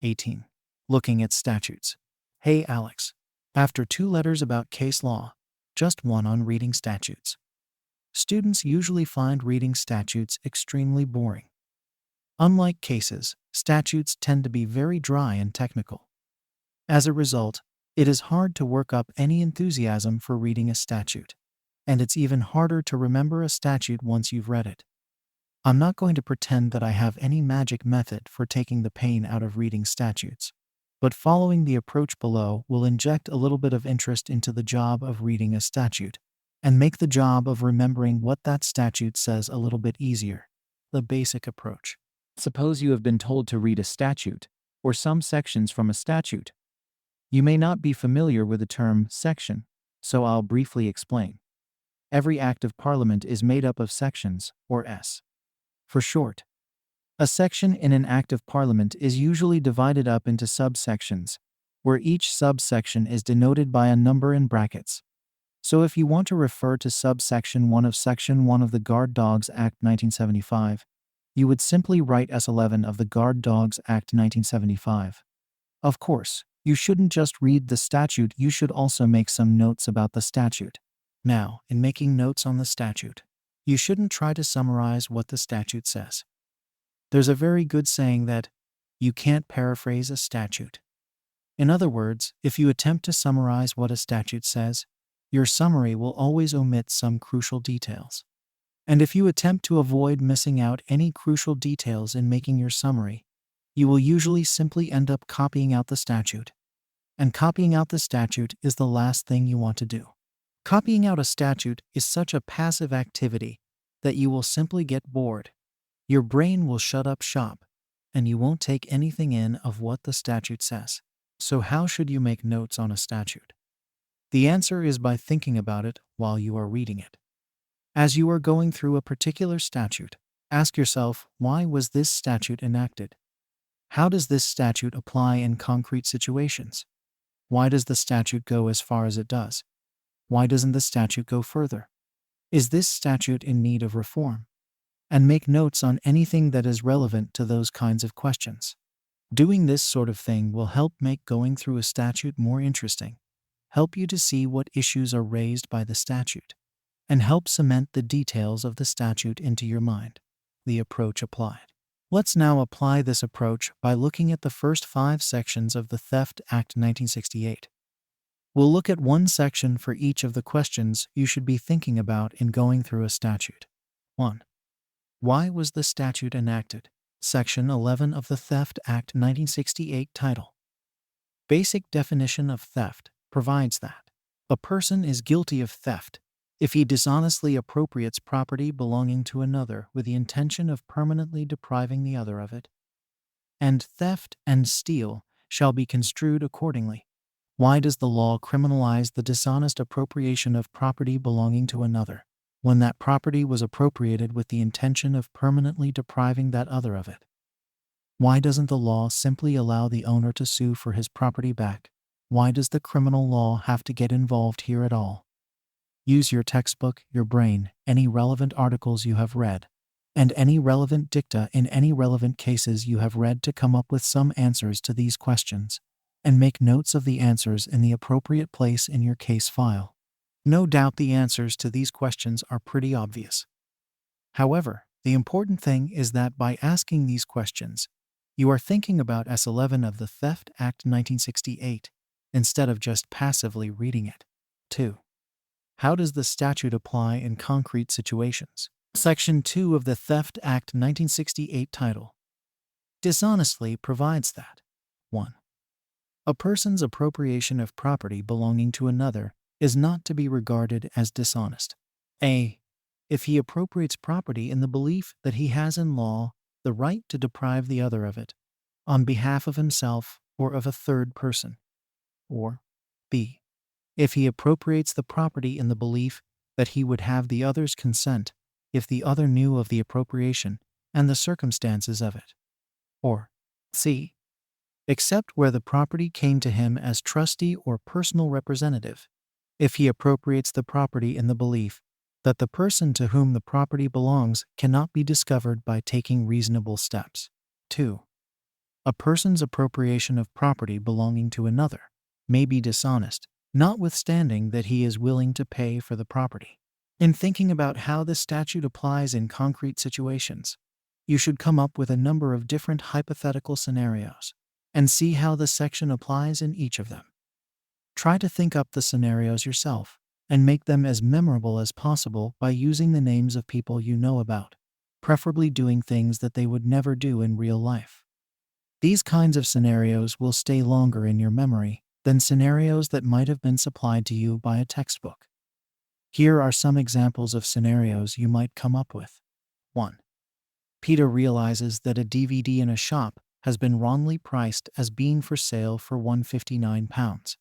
18. Looking at statutes. Hey Alex. After 2 letters about case law, just one on reading statutes. Students usually find reading statutes extremely boring. Unlike cases, statutes tend to be very dry and technical. As a result, it is hard to work up any enthusiasm for reading a statute. And it's even harder to remember a statute once you've read it. I'm not going to pretend that I have any magic method for taking the pain out of reading statutes, but following the approach below will inject a little bit of interest into the job of reading a statute and make the job of remembering what that statute says a little bit easier. The basic approach. Suppose you have been told to read a statute or some sections from a statute. You may not be familiar with the term section, so I'll briefly explain. Every Act of Parliament is made up of sections, or S for short. A section in an Act of Parliament is usually divided up into subsections, where each subsection is denoted by a number in brackets. So if you want to refer to subsection 1 of Section 1 of the Guard Dogs Act 1975, you would simply write S11 of the Guard Dogs Act 1975. Of course, you shouldn't just read the statute, you should also make some notes about the statute. Now, in making notes on the statute, you shouldn't try to summarize what the statute says. There's a very good saying that you can't paraphrase a statute. In other words, if you attempt to summarize what a statute says, your summary will always omit some crucial details. And if you attempt to avoid missing out any crucial details in making your summary, you will usually simply end up copying out the statute. And copying out the statute is the last thing you want to do. Copying out a statute is such a passive activity that you will simply get bored. Your brain will shut up shop, and you won't take anything in of what the statute says. So how should you make notes on a statute? The answer is by thinking about it while you are reading it. As you are going through a particular statute, ask yourself, why was this statute enacted? How does this statute apply in concrete situations? Why does the statute go as far as it does? Why doesn't the statute go further? Is this statute in need of reform? And make notes on anything that is relevant to those kinds of questions. Doing this sort of thing will help make going through a statute more interesting, help you to see what issues are raised by the statute, and help cement the details of the statute into your mind. The approach applied. Let's now apply this approach by looking at the first 5 sections of the Theft Act 1968. We'll look at one section for each of the questions you should be thinking about in going through a statute. 1. Why was the statute enacted? Section 11 of the Theft Act 1968 title. Basic definition of theft provides that a person is guilty of theft if he dishonestly appropriates property belonging to another with the intention of permanently depriving the other of it. And theft and steal shall be construed accordingly. Why does the law criminalize the dishonest appropriation of property belonging to another, when that property was appropriated with the intention of permanently depriving that other of it? Why doesn't the law simply allow the owner to sue for his property back? Why does the criminal law have to get involved here at all? Use your textbook, your brain, any relevant articles you have read, and any relevant dicta in any relevant cases you have read to come up with some answers to these questions, and make notes of the answers in the appropriate place in your case file. No doubt the answers to these questions are pretty obvious. However, the important thing is that by asking these questions, you are thinking about S11 of the Theft Act 1968 instead of just passively reading it. 2. How does the statute apply in concrete situations? Section 2 of the Theft Act 1968 title dishonestly provides that 1. A person's appropriation of property belonging to another is not to be regarded as dishonest. A. If he appropriates property in the belief that he has in law the right to deprive the other of it, on behalf of himself or of a third person. Or B. If he appropriates the property in the belief that he would have the other's consent if the other knew of the appropriation and the circumstances of it. Or C. Except where the property came to him as trustee or personal representative, if he appropriates the property in the belief that the person to whom the property belongs cannot be discovered by taking reasonable steps. 2. A person's appropriation of property belonging to another may be dishonest, notwithstanding that he is willing to pay for the property. In thinking about how this statute applies in concrete situations, you should come up with a number of different hypothetical scenarios and see how the section applies in each of them. Try to think up the scenarios yourself and make them as memorable as possible by using the names of people you know about, preferably doing things that they would never do in real life. These kinds of scenarios will stay longer in your memory than scenarios that might have been supplied to you by a textbook. Here are some examples of scenarios you might come up with. 1. Peter realizes that a DVD in a shop has been wrongly priced as being for sale for £159,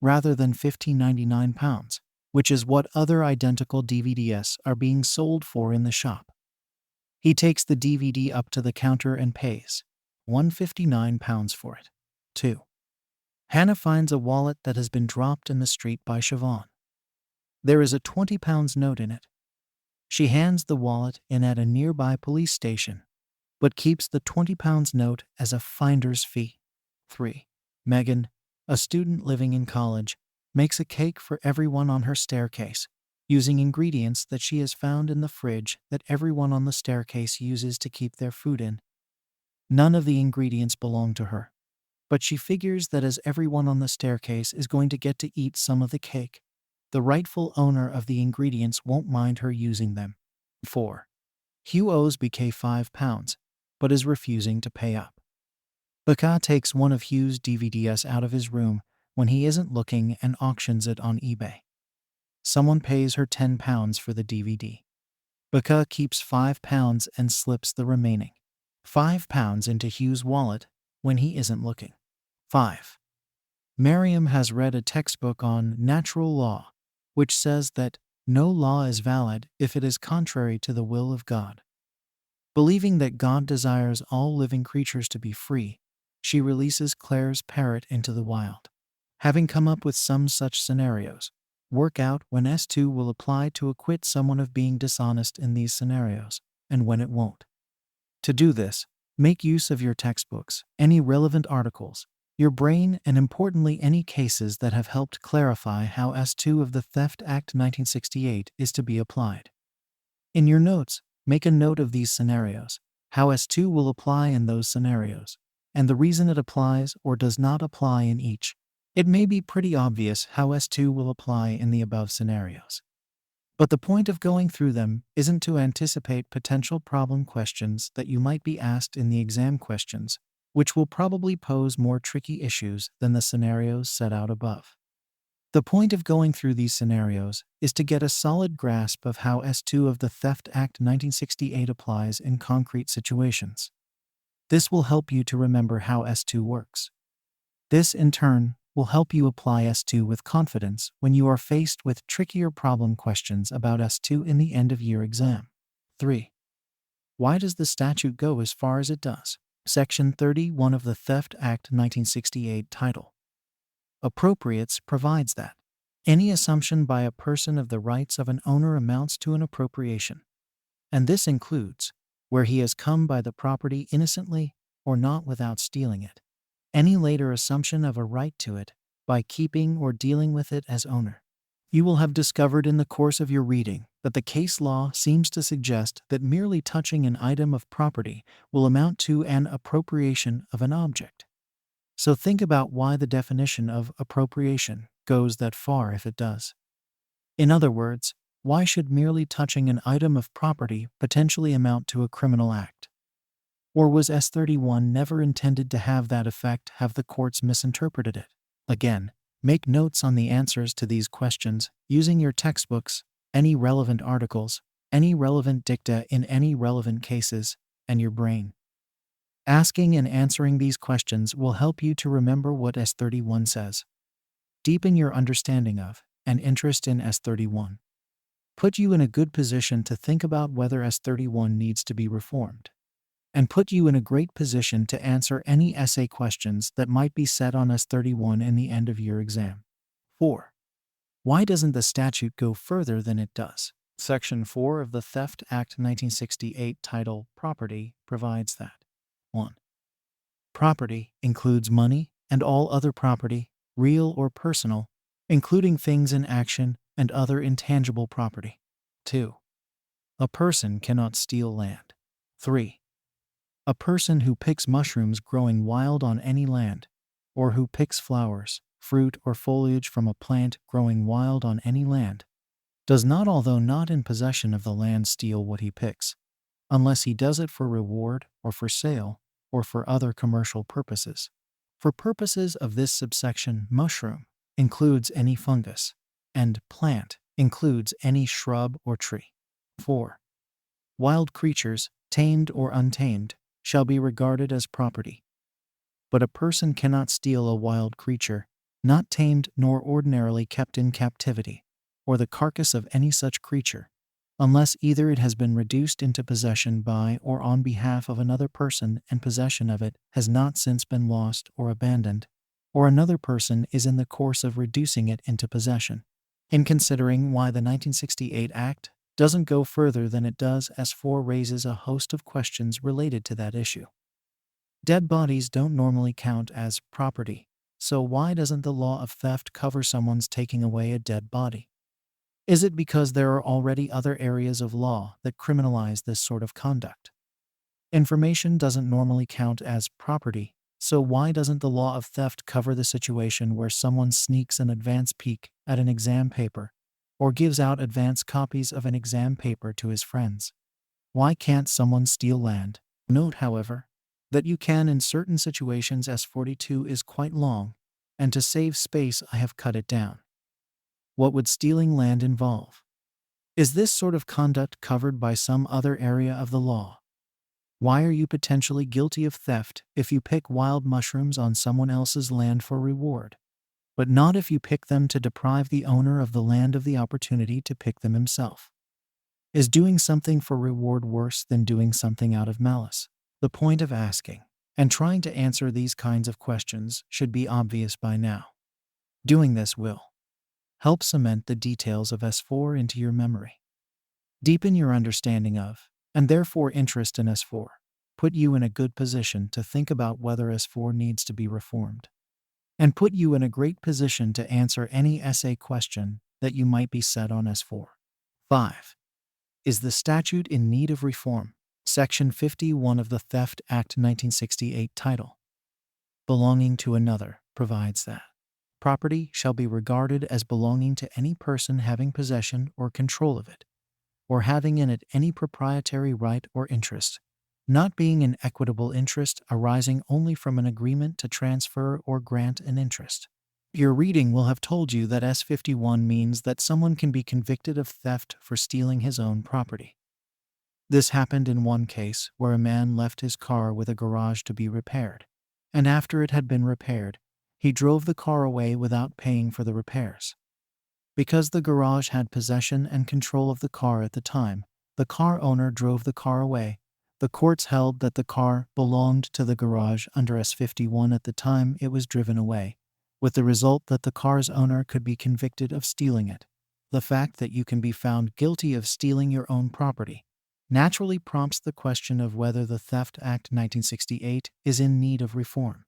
rather than £15.99, which is what other identical DVDs are being sold for in the shop. He takes the DVD up to the counter and pays £159 for it. 2. Hannah finds a wallet that has been dropped in the street by Siobhan. There is a £20 note in it. She hands the wallet in at a nearby police station, but keeps the £20 note as a finder's fee. 3. Megan, a student living in college, makes a cake for everyone on her staircase, using ingredients that she has found in the fridge that everyone on the staircase uses to keep their food in. None of the ingredients belong to her, but she figures that as everyone on the staircase is going to get to eat some of the cake, the rightful owner of the ingredients won't mind her using them. 4. Hugh owes BK £5, but is refusing to pay up. Baka takes one of Hugh's DVDs out of his room when he isn't looking and auctions it on eBay. Someone pays her £10 for the DVD. Baka keeps £5 and slips the remaining £5 into Hugh's wallet when he isn't looking. 5. Miriam has read a textbook on natural law, which says that no law is valid if it is contrary to the will of God. Believing that God desires all living creatures to be free, she releases Claire's parrot into the wild. Having come up with some such scenarios, work out when S2 will apply to acquit someone of being dishonest in these scenarios, and when it won't. To do this, make use of your textbooks, any relevant articles, your brain, and importantly any cases that have helped clarify how S2 of the Theft Act 1968 is to be applied. In your notes, make a note of these scenarios, how S2 will apply in those scenarios, and the reason it applies or does not apply in each. It may be pretty obvious how S2 will apply in the above scenarios. But the point of going through them isn't to anticipate potential problem questions that you might be asked in the exam questions, which will probably pose more tricky issues than the scenarios set out above. The point of going through these scenarios is to get a solid grasp of how S2 of the Theft Act 1968 applies in concrete situations. This will help you to remember how S2 works. This, in turn, will help you apply S2 with confidence when you are faced with trickier problem questions about S2 in the end-of-year exam. 3. Why does the statute go as far as it does? Section 31 of the Theft Act 1968 title Appropriates provides that any assumption by a person of the rights of an owner amounts to an appropriation, and this includes where he has come by the property innocently or not without stealing it. Any later assumption of a right to it by keeping or dealing with it as owner. You will have discovered in the course of your reading that the case law seems to suggest that merely touching an item of property will amount to an appropriation of an object. So think about why the definition of appropriation goes that far if it does. In other words, why should merely touching an item of property potentially amount to a criminal act? Or was S31 never intended to have that effect? Have the courts misinterpreted it? Again, make notes on the answers to these questions using your textbooks, any relevant articles, any relevant dicta in any relevant cases, and your brain. Asking and answering these questions will help you to remember what S31 says. Deepen your understanding of and interest in S31. Put you in a good position to think about whether S31 needs to be reformed, and put you in a great position to answer any essay questions that might be set on S31 in the end of your exam. 4. Why doesn't the statute go further than it does? Section 4 of the Theft Act 1968 title Property provides that 1. Property includes money and all other property, real or personal, including things in action and other intangible property. 2. A person cannot steal land. 3. A person who picks mushrooms growing wild on any land, or who picks flowers, fruit, or foliage from a plant growing wild on any land, does not, although not in possession of the land, steal what he picks, unless he does it for reward or for sale or for other commercial purposes. For purposes of this subsection, mushroom includes any fungus, and plant includes any shrub or tree. 4. Wild creatures, tamed or untamed, shall be regarded as property. But a person cannot steal a wild creature, not tamed nor ordinarily kept in captivity, or the carcass of any such creature, unless either it has been reduced into possession by or on behalf of another person and possession of it has not since been lost or abandoned, or another person is in the course of reducing it into possession. In considering why the 1968 Act doesn't go further than it does, S4 raises a host of questions related to that issue. Dead bodies don't normally count as property, so why doesn't the law of theft cover someone's taking away a dead body? Is it because there are already other areas of law that criminalize this sort of conduct? Information doesn't normally count as property, so why doesn't the law of theft cover the situation where someone sneaks an advance peek at an exam paper or gives out advance copies of an exam paper to his friends? Why can't someone steal land? Note, however, that you can in certain situations. S42 is quite long, and to save space I have cut it down. What would stealing land involve? Is this sort of conduct covered by some other area of the law? Why are you potentially guilty of theft if you pick wild mushrooms on someone else's land for reward, but not if you pick them to deprive the owner of the land of the opportunity to pick them himself? Is doing something for reward worse than doing something out of malice? The point of asking and trying to answer these kinds of questions should be obvious by now. Doing this will help cement the details of S4 into your memory, deepen your understanding of, and therefore interest in S4, put you in a good position to think about whether S4 needs to be reformed, and put you in a great position to answer any essay question that you might be set on S4. 5. Is the statute in need of reform? Section 51 of the Theft Act 1968 title, belonging to another, provides that property shall be regarded as belonging to any person having possession or control of it, or having in it any proprietary right or interest, not being an equitable interest arising only from an agreement to transfer or grant an interest. Your reading will have told you that S51 means that someone can be convicted of theft for stealing his own property. This happened in one case where a man left his car with a garage to be repaired, and after it had been repaired, he drove the car away without paying for the repairs. Because the garage had possession and control of the car at the time the car owner drove the car away, the courts held that the car belonged to the garage under S51 at the time it was driven away, with the result that the car's owner could be convicted of stealing it. The fact that you can be found guilty of stealing your own property naturally prompts the question of whether the Theft Act 1968 is in need of reform.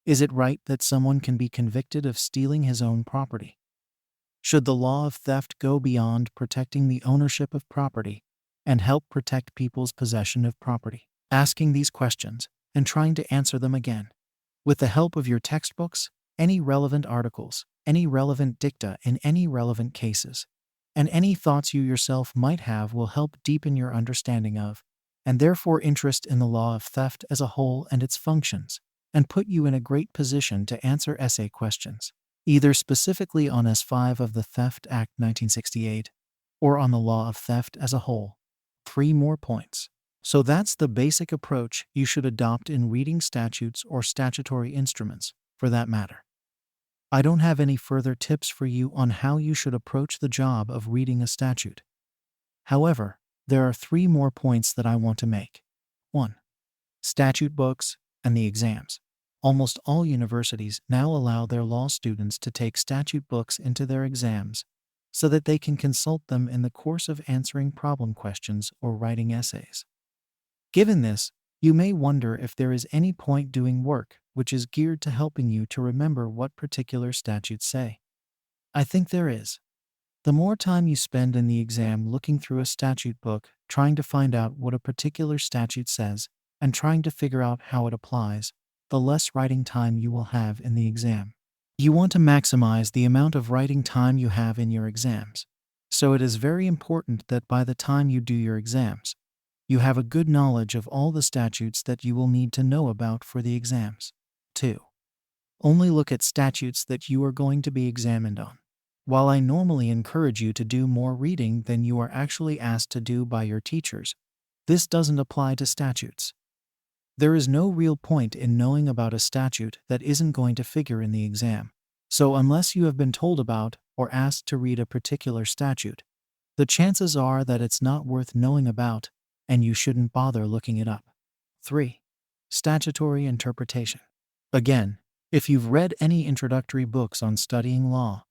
Is it right that someone can be convicted of stealing his own property? Should the law of theft go beyond protecting the ownership of property and help protect people's possession of property? Asking these questions and trying to answer them again, with the help of your textbooks, any relevant articles, any relevant dicta in any relevant cases, and any thoughts you yourself might have will help deepen your understanding of, and therefore interest in the law of theft as a whole and its functions, and put you in a great position to answer essay questions, either specifically on S5 of the Theft Act 1968 or on the law of theft as a whole. 3 more points. So that's the basic approach you should adopt in reading statutes or statutory instruments, for that matter. I don't have any further tips for you on how you should approach the job of reading a statute. However, there are 3 more points that I want to make. 1. Statute books and the exams. Almost all universities now allow their law students to take statute books into their exams so that they can consult them in the course of answering problem questions or writing essays. Given this, You may wonder if there is any point doing work which is geared to helping you to remember what particular statutes say. I think there is. The more time you spend in the exam looking through a statute book, trying to find out what a particular statute says, and trying to figure out how it applies, the less writing time you will have in the exam. You want to maximize the amount of writing time you have in your exams. So it is very important that by the time you do your exams, you have a good knowledge of all the statutes that you will need to know about for the exams. 2. Only look at statutes that you are going to be examined on. While I normally encourage you to do more reading than you are actually asked to do by your teachers, this doesn't apply to statutes. There is no real point in knowing about a statute that isn't going to figure in the exam. So unless you have been told about or asked to read a particular statute, the chances are that it's not worth knowing about, and you shouldn't bother looking it up. 3. Statutory interpretation. Again, if you've read any introductory books on studying law,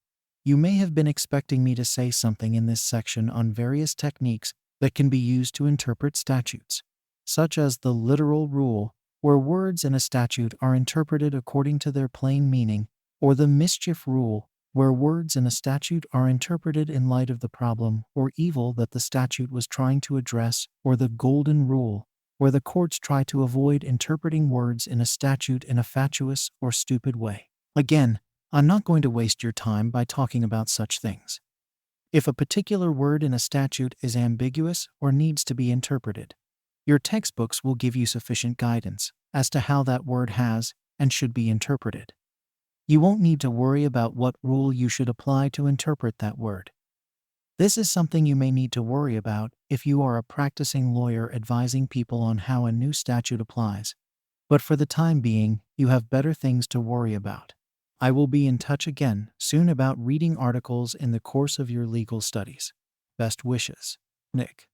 you may have been expecting me to say something in this section on various techniques that can be used to interpret statutes, such as the literal rule, where words in a statute are interpreted according to their plain meaning, or the mischief rule, where words in a statute are interpreted in light of the problem or evil that the statute was trying to address, or the golden rule, where the courts try to avoid interpreting words in a statute in a fatuous or stupid way. Again, I'm not going to waste your time by talking about such things. If a particular word in a statute is ambiguous or needs to be interpreted, your textbooks will give you sufficient guidance as to how that word has and should be interpreted. You won't need to worry about what rule you should apply to interpret that word. This is something you may need to worry about if you are a practicing lawyer advising people on how a new statute applies. But for the time being, you have better things to worry about. I will be in touch again soon about reading articles in the course of your legal studies. Best wishes, Nick.